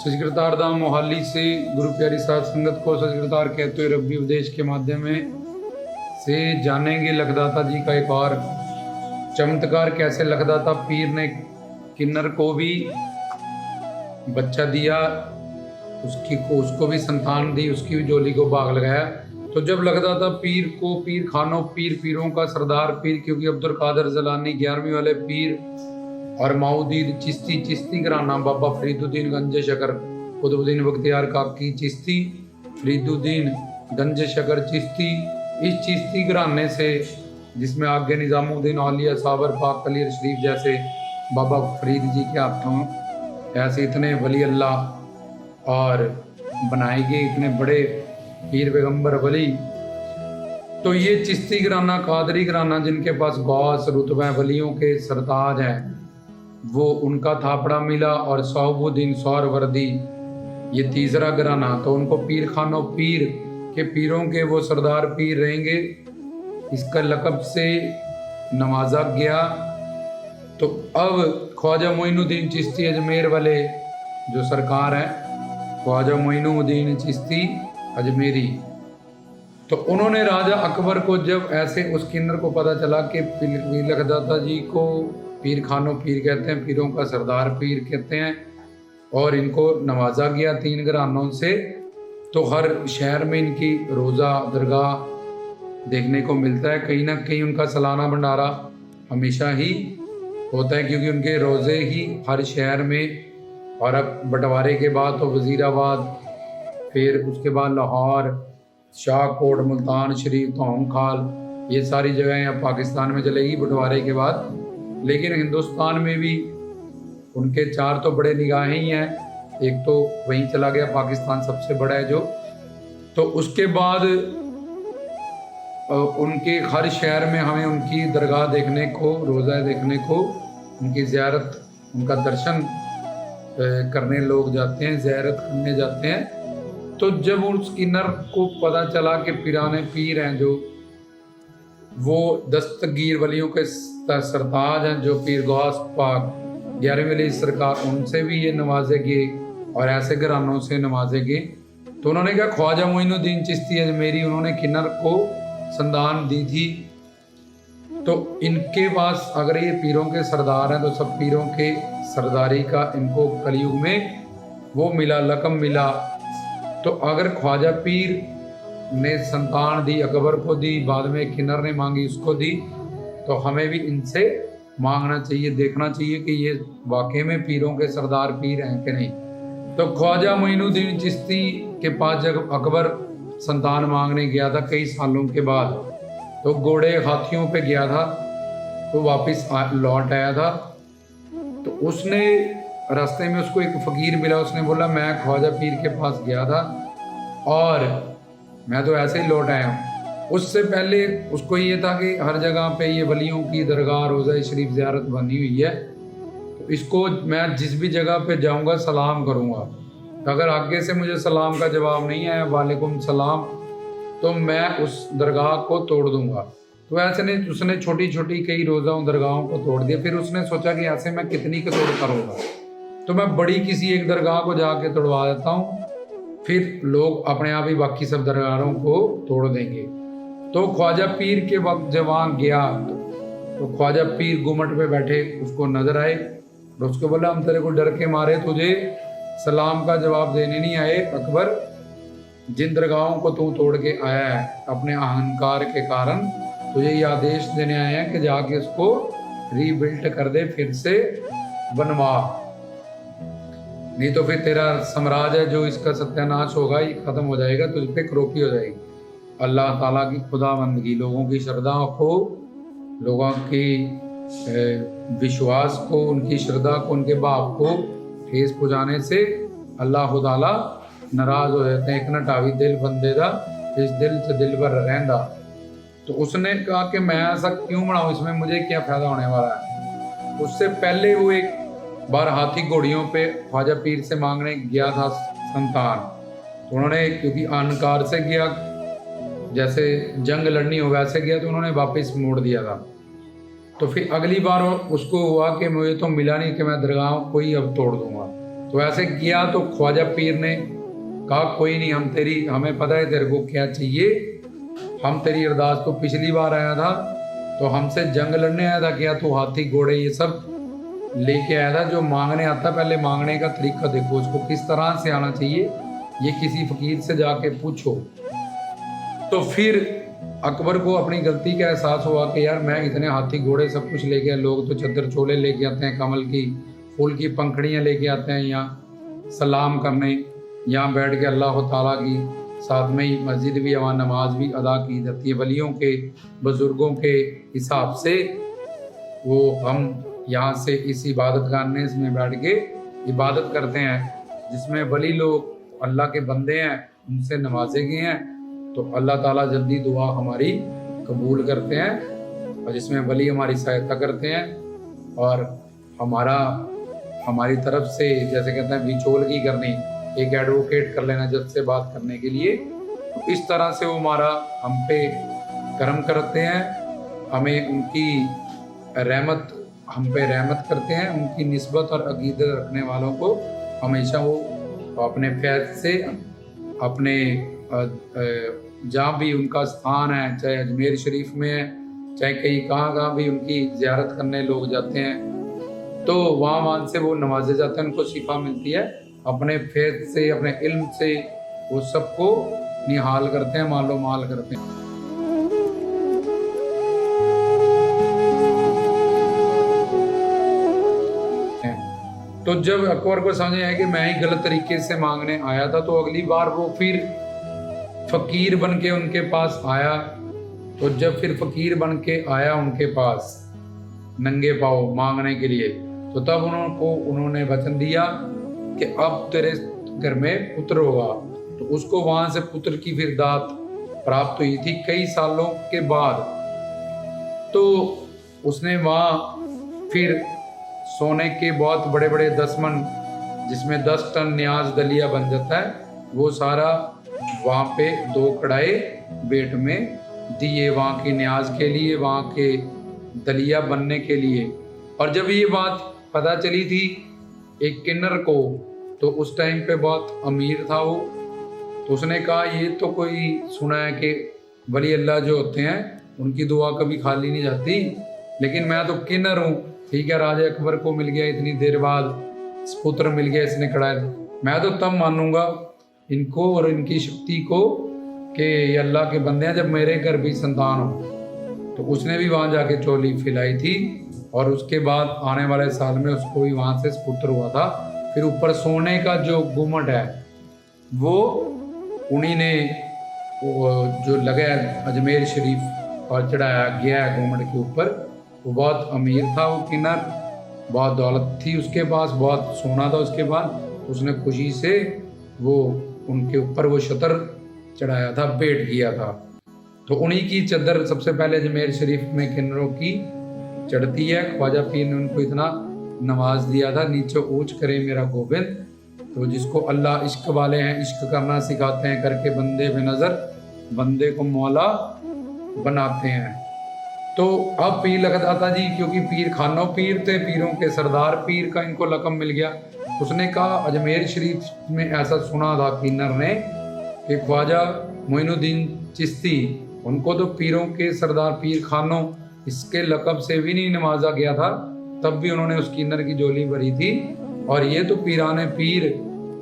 सचकरतार धाम मोहाली से गुरु प्यारी साध संगत को सचकरतार कहते हुए रब्बी उपदेश के माध्यम से जानेंगे लखदाता जी का एक और चमत्कार। कैसे लखदाता पीर ने किन्नर को भी बच्चा दिया, उसको भी संतान दी, उसकी भी झोली को बाग लगाया। तो जब लखदाता पीर को पीर खानो पीरों का सरदार पीर, क्योंकि अब्दुल कादर जलानी 11वीं वाले पीर और माउदीद चिश्ती घराना बाबा फरीदुद्दीन गंज शकर कुतुबुद्दीन बख्तियार काकी चिश्ती फरीदुद्दीन गंज शकर चिश्ती, इस चिश्ती घराने से जिसमें आगे निजामुद्दीन औलिया साबर पाक कलीर शरीफ जैसे बाबा फरीद जी के हाथों ऐसे इतने वली अल्लाह और बनाए गए इतने बड़े पीर पैगंबर वली। तो ये चिश्ती घराना कादरी घराना जिनके पास गौस रुतबा वलियों के सरताज हैं, वो उनका थापड़ा मिला। और सौबुद्दीन सौरवर्दी ये तीसरा घराना, तो उनको पीर खानो पीर के पीरों के वो सरदार पीर रहेंगे। इसका लक़ब से नवाजा गया। तो अब ख्वाजा मोइनुद्दीन चिश्ती अजमेर वाले जो सरकार हैं, ख्वाजा मोइनुद्दीन चिश्ती अजमेरी, तो उन्होंने राजा अकबर को जब ऐसे उस किन्नर को पता चला कि पीर लखदाता जी को पीर खानो पीर कहते हैं, पीरों का सरदार पीर कहते हैं, और इनको नवाजा गया 3 घरानों से, तो हर शहर में इनकी रोज़ा दरगाह देखने को मिलता है। कहीं ना कहीं उनका सालाना भंडारा हमेशा ही होता है, क्योंकि उनके रोज़े ही हर शहर में। और अब बंटवारे के बाद तो वज़ीराबाद, फिर उसके बाद लाहौर, शाहकोट, मुल्तान शरीफ, तोहम खाल, ये सारी जगहें अब पाकिस्तान में चलेगी बंटवारे के बाद। लेकिन हिंदुस्तान में भी उनके 4 तो बड़े निगाहें ही हैं। एक तो वहीं चला गया, पाकिस्तान सबसे बड़ा है जो। तो उसके बाद उनके हर शहर में हमें उनकी दरगाह देखने को, रोज़ा देखने को, उनकी ज़ियारत, उनका दर्शन करने लोग जाते हैं, ज़ियारत करने जाते हैं। तो जब उस किन्नर को पता चला कि पीराने पीर हैं जो वो दस्तगीर वलियों के सरताज हैं, जो पीर गौस पाक 11वीं वाली सरकार, उनसे भी ये नवाजे गए और ऐसे घरानों से नवाजे गए। तो उन्होंने कहा ख्वाजा मोइनुद्दीन चिश्ती अजमेरी, उन्होंने किन्नर को संतान दी थी। तो इनके पास अगर ये पीरों के सरदार हैं, तो सब पीरों के सरदारी का इनको कलयुग में वो मिला, लक़ब मिला। तो अगर ख्वाजा पीर ने संतान दी, अकबर को दी, बाद में किन्नर ने मांगी उसको दी, तो हमें भी इनसे मांगना चाहिए, देखना चाहिए कि ये वाकई में पीरों के सरदार पीर हैं कि नहीं। तो ख्वाजा मोइनुद्दीन चिश्ती के पास जब अकबर संतान मांगने गया था कई सालों के बाद, तो घोड़े हाथियों पे गया था, तो वापस लौट आया था। तो उसने रास्ते में उसको एक फ़कीर मिला, उसने बोला मैं ख्वाजा पीर के पास गया था और मैं तो ऐसे ही लौट आया हूँ। उससे पहले उसको ये था कि हर जगह पे ये वलियों की दरगाह, रोज़ा शरीफ ज़ियारत बनी हुई है, तो इसको मैं जिस भी जगह पे जाऊँगा सलाम करूँगा। अगर आगे से मुझे सलाम का जवाब नहीं आया, वालेकुम सलाम, तो मैं उस दरगाह को तोड़ दूँगा। तो ऐसे नहीं, उसने छोटी छोटी कई रोज़ा दरगाहों को तोड़ दिया। फिर उसने सोचा कि ऐसे मैं कितनी का तोड़ करूँगा, तो मैं बड़ी किसी एक दरगाह को जाके तोड़वा देता हूँ, फिर लोग अपने आप ही बाकी सब दरगाहों को तोड़ देंगे। तो ख्वाजा पीर के वक्त जब वहाँ गया, तो ख्वाजा पीर गुमट पे बैठे उसको नजर आए, तो उसको बोला हम तेरे को डर के मारे तुझे सलाम का जवाब देने नहीं आए अकबर, जिन दरगाहों को तू तोड़ के आया है अपने अहंकार के कारण, तुझे ये आदेश देने आए हैं कि जाके उसको रीबिल्ड कर दे, फिर से बनवा, नहीं तो फिर तेरा साम्राज्य है जो इसका सत्यानाश होगा, ये खत्म हो जाएगा, तुझ पे क्रोपी हो जाएगी। अल्लाह ताला की खुदाबंदगी, लोगों की श्रद्धा को, लोगों की विश्वास को, उनकी श्रद्धा को, उनके बाप को ठेस पहुँचाने से अल्लाह ताला नाराज हो जाते हैं। एक नटावी दिल बंदे दा, इस दिल से दिल भर रहंदा। तो उसने कहा कि मैं ऐसा क्यों बनाऊँ, इसमें मुझे क्या फ़ायदा होने वाला है। उससे पहले वो एक बार हाथी घोड़ियों पे ख्वाजा पीर से मांगने गया था संतान, तो उन्होंने, क्योंकि अहंकार से गया, जैसे जंग लड़नी हो वैसे गया, तो उन्होंने वापस मोड़ दिया था। तो फिर अगली बार उसको हुआ कि मुझे तो मिला नहीं कि मैं दरगाह को ही अब तोड़ दूंगा, तो ऐसे किया तो ख्वाजा पीर ने कहा कोई नहीं, हमें पता है तेरे को क्या चाहिए, हम तेरी अरदास तो पिछली बार आया था तो हमसे जंग लड़ने आया था क्या, तू हाथी घोड़े ये सब लेके आया था, जो मांगने आता पहले मांगने का तरीका देखो उसको किस तरह से आना चाहिए, ये किसी फकीर से जाके पूछो। तो फिर अकबर को अपनी गलती का एहसास हुआ कि यार मैं इतने हाथी घोड़े सब कुछ लेके आया, लोग तो चद्दर चोले लेके आते हैं, कमल की फूल की पंखड़ियाँ लेके आते हैं यहाँ सलाम करने, यहाँ बैठ के अल्लाह ताला की साथ में ही मस्जिद भी वहाँ नमाज भी अदा की जाती है, वलियों के बुज़ुर्गों के हिसाब से वो हम यहाँ से इस इबादत खाने में बैठ के इबादत करते हैं, जिसमें वली लोग अल्लाह के बंदे हैं, उनसे नवाजे गए हैं, तो अल्लाह ताला जल्दी दुआ हमारी कबूल करते हैं, और जिसमें वली हमारी सहायता करते हैं और हमारी तरफ से जैसे कहते हैं बिचौलगी करनी, एक एडवोकेट कर लेना जज से बात करने के लिए, तो इस तरह से वो हमारा हम पे करम करते हैं, हमें उनकी रहमत हम पे रहमत करते हैं, उनकी निस्बत और अकीदत रखने वालों को हमेशा वो अपने फैज़ से अपने जहाँ भी उनका स्थान है, चाहे अजमेर शरीफ में है, चाहे कहीं कहाँ भी उनकी ज़ियारत करने लोग जाते हैं, तो वहाँ से वो नवाजे जाते हैं, उनको शिफा मिलती है, अपने फैज़ से अपने इल्म से वो सबको निहाल करते हैं, मालो माल करते हैं। तो जब अकबर को समझ आया कि मैं ही गलत तरीके से मांगने आया था, तो अगली बार वो फिर फकीर बन के उनके पास आया। तो जब फिर फकीर बन के आया उनके पास नंगे पाँव मांगने के लिए, तो तब उन्होंने वचन दिया कि अब तेरे घर में पुत्र होगा। तो उसको वहाँ से पुत्र की फिर दात प्राप्त हुई थी कई सालों के बाद। तो उसने वहाँ फिर सोने के बहुत बड़े बड़े 10 मन, जिसमें 10 टन न्याज दलिया बन जाता है, वो सारा वहाँ पे 2 कड़ाए बेट में दिए वहाँ के न्याज के लिए, वहाँ के दलिया बनने के लिए। और जब ये बात पता चली थी एक किन्नर को, तो उस टाइम पे बहुत अमीर था वो, तो उसने कहा ये तो कोई सुना है कि वली अल्लाह जो होते हैं उनकी दुआ कभी खाली नहीं जाती, लेकिन मैं तो किन्नर हूँ, ठीक है, राजा अकबर को मिल गया इतनी देर बाद पुत्र मिल गया, इसने कड़ाए, मैं तो तब मानूंगा इनको और इनकी शक्ति को कि ये अल्लाह के बंदे हैं जब मेरे घर भी संतान हो। तो उसने भी वहाँ जाके चोली फैलाई थी, और उसके बाद आने वाले साल में उसको भी वहाँ से पुत्र हुआ था। फिर ऊपर सोने का जो गुम्मट है वो उन्हीं ने जो लगा अजमेर शरीफ और चढ़ाया गया है गुम्मट के ऊपर। वो बहुत अमीर था वो किन्नर, बहुत दौलत थी उसके पास, बहुत सोना था उसके पास, उसने खुशी से वो उनके ऊपर वो शतर चढ़ाया था, बैठ गया था। तो उन्हीं की चद्दर सबसे पहले अजमेर शरीफ में किन्नरों की चढ़ती है। ख्वाजा पीर ने उनको इतना नवाज दिया था, नीचे ऊंच करे मेरा गोविंद, तो जिसको अल्लाह इश्क वाले हैं, इश्क करना सिखाते हैं, करके बंदे बेनज़र बंदे को मौला बनाते हैं। तो अब पीर लखदाता जी, क्योंकि पीर खानो पीर थे, पीरों के सरदार पीर का इनको लक़ब मिल गया। उसने कहा अजमेर शरीफ में ऐसा सुना था किन्नर ने कि ख्वाजा मोइनुद्दीन चिश्ती, उनको तो पीरों के सरदार पीर खानो इसके लक़ब से भी नहीं नवाजा गया था, तब भी उन्होंने उस किन्नर की झोली भरी थी। और ये तो पीराने पीर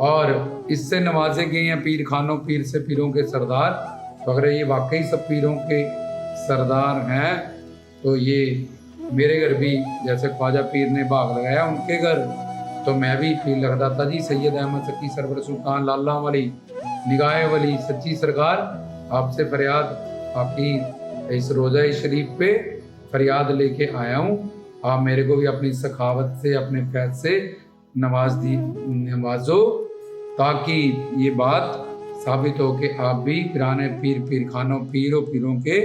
और इससे नवाजे गए हैं, पीर खानो पीर से पीरों के सरदार। तो अगर ये वाकई सब पीरों के सरदार हैं, तो ये मेरे घर भी जैसे ख्वाजा पीर ने भाग लगाया उनके घर, तो मैं भी पीर लखदाता जी सैयद अहमद सकी सरवर सुल्तान लाला वाली निगाह वाली सच्ची सरकार, आपसे फरियाद, आपकी इस रोज़ा शरीफ पे फरियाद लेके आया हूँ। आप मेरे को भी अपनी सखावत से, अपने फैज़ से नवाजो, ताकि ये बात साबित हो कि आप भी पीराने पीर, पीर खानों पीरों, पीरों के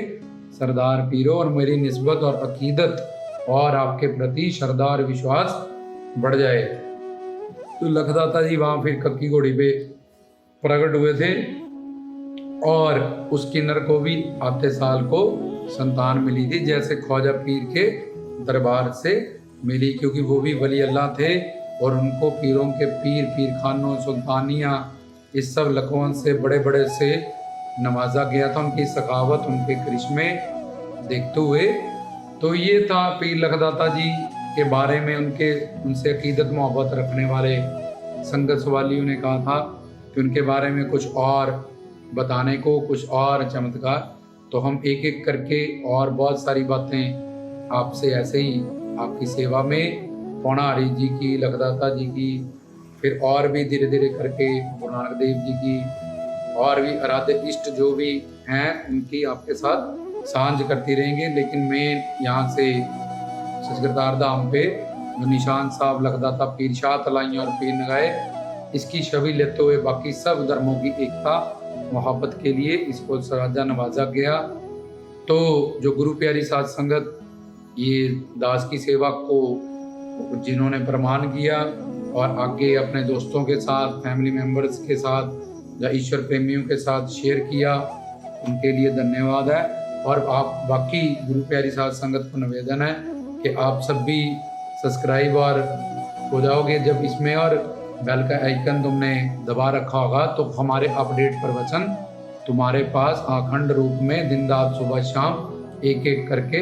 सरदार पीरों, और मेरी निस्बत और अकीदत और आपके प्रति श्रद्धा और विश्वास बढ़ जाए। तो लखदाता जी वहाँ फिर कक्की घोड़ी पे प्रकट हुए थे, और उस किन्नर को भी आते साल को संतान मिली थी, जैसे ख्वाजा पीर के दरबार से मिली, क्योंकि वो भी वली अल्लाह थे, और उनको पीरों के पीर, पीर खानों, सुल्तानियाँ, इस सब लकवन से बड़े बड़े से नवाजा गया था। उनकी सखावत, उनके करिश्मे देखते हुए। तो ये था पीर लखदाता जी के बारे में, उनसे अकीदत मोहब्बत रखने वाले संगत वालियों ने कहा था कि उनके बारे में कुछ और बताने को, कुछ और चमत्कार। तो हम एक एक करके और बहुत सारी बातें आपसे ऐसे ही आपकी सेवा में, पौना हरी जी की, लखदाता जी की, फिर और भी धीरे धीरे करके गुरु नानक देव जी की, और भी आराध्य इष्ट जो भी हैं उनकी आपके साथ सांझ करती रहेंगे। लेकिन मेन यहाँ से सचकरतार धाम पे जो निशान साहब लखदाता पीर शाह तलाई और पीर नगाए, इसकी छवि लेते हुए बाकी सब धर्मों की एकता मोहब्बत के लिए इसको सराजा नवाजा गया। तो जो गुरु प्यारी साध संगत ये दास की सेवा को जिन्होंने प्रमाण किया और आगे अपने दोस्तों के साथ, फैमिली मेंबर्स के साथ या ईश्वर प्रेमियों के साथ शेयर किया, उनके लिए धन्यवाद है। और आप बाकी गुरु प्यारी साध संगत को निवेदन है कि आप सब भी सब्सक्राइब और हो जाओगे जब इसमें, और बेल का आइकन तुमने दबा रखा होगा तो हमारे अपडेट प्रवचन तुम्हारे पास अखंड रूप में दिन रात सुबह शाम एक एक करके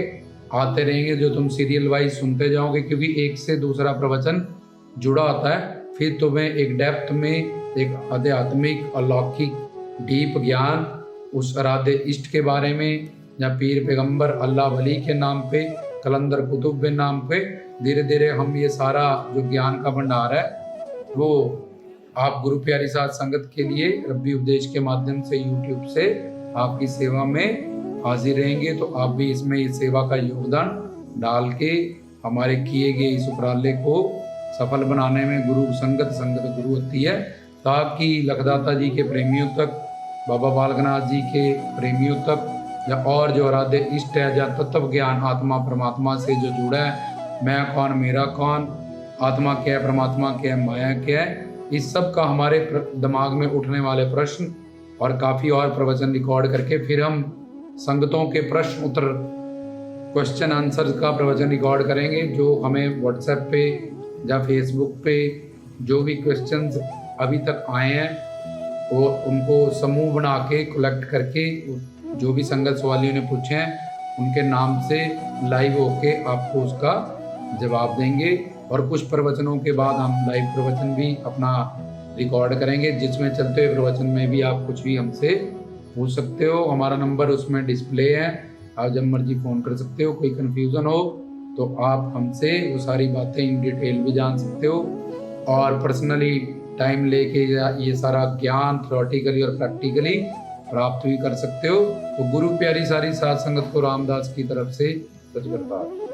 आते रहेंगे, जो तुम सीरियल वाइज सुनते जाओगे। क्योंकि एक से दूसरा प्रवचन जुड़ा होता है, फिर तुम्हें एक डेप्थ में एक आध्यात्मिक अलौकिक डीप ज्ञान उस आराध्य इष्ट के बारे में, या पीर पैगंबर अल्लाह वली के नाम पे, कलंदर कुतुब के नाम पे धीरे धीरे हम ये सारा जो ज्ञान का भंडार है वो आप गुरु प्यारी साध संगत के लिए रब्बी उपदेश के माध्यम से यूट्यूब से आपकी सेवा में हाजिर रहेंगे। तो आप भी इसमें इस सेवा का योगदान डाल के हमारे किए गए इस उपराले को सफल बनाने में गुरु संगत गुरु होती है, ताकि लखदाता जी के प्रेमियों तक, बाबा बालकनाथ जी के प्रेमियों तक, या और जो आराध्य इष्ट है, या तत्व ज्ञान आत्मा परमात्मा से जो जुड़ा है, मैं कौन मेरा कौन, आत्मा क्या है, परमात्मा क्या है, माया क्या है, इस सब का हमारे दिमाग में उठने वाले प्रश्न और काफ़ी और प्रवचन रिकॉर्ड करके फिर हम संगतों के प्रश्न उत्तर, क्वेश्चन आंसर का प्रवचन रिकॉर्ड करेंगे, जो हमें व्हाट्सएप पे या फेसबुक पे जो भी क्वेश्चंस अभी तक आए हैं वो उनको समूह बना के कलेक्ट करके जो भी संगत सवालियों ने पूछे हैं उनके नाम से लाइव होके आपको उसका जवाब देंगे। और कुछ प्रवचनों के बाद हम लाइव प्रवचन भी अपना रिकॉर्ड करेंगे, जिसमें चलते हुए प्रवचन में भी आप कुछ भी हमसे पूछ सकते हो। हमारा नंबर उसमें डिस्प्ले है, आप जब मर्जी फ़ोन कर सकते हो। कोई कन्फ्यूज़न हो तो आप हमसे वो सारी बातें इन डिटेल भी जान सकते हो, और पर्सनली टाइम लेके ये सारा ज्ञान थ्योरेटिकली और प्रैक्टिकली प्राप्त भी कर सकते हो। तो गुरु प्यारी सारी साध संगत को रामदास की तरफ से सच करता है।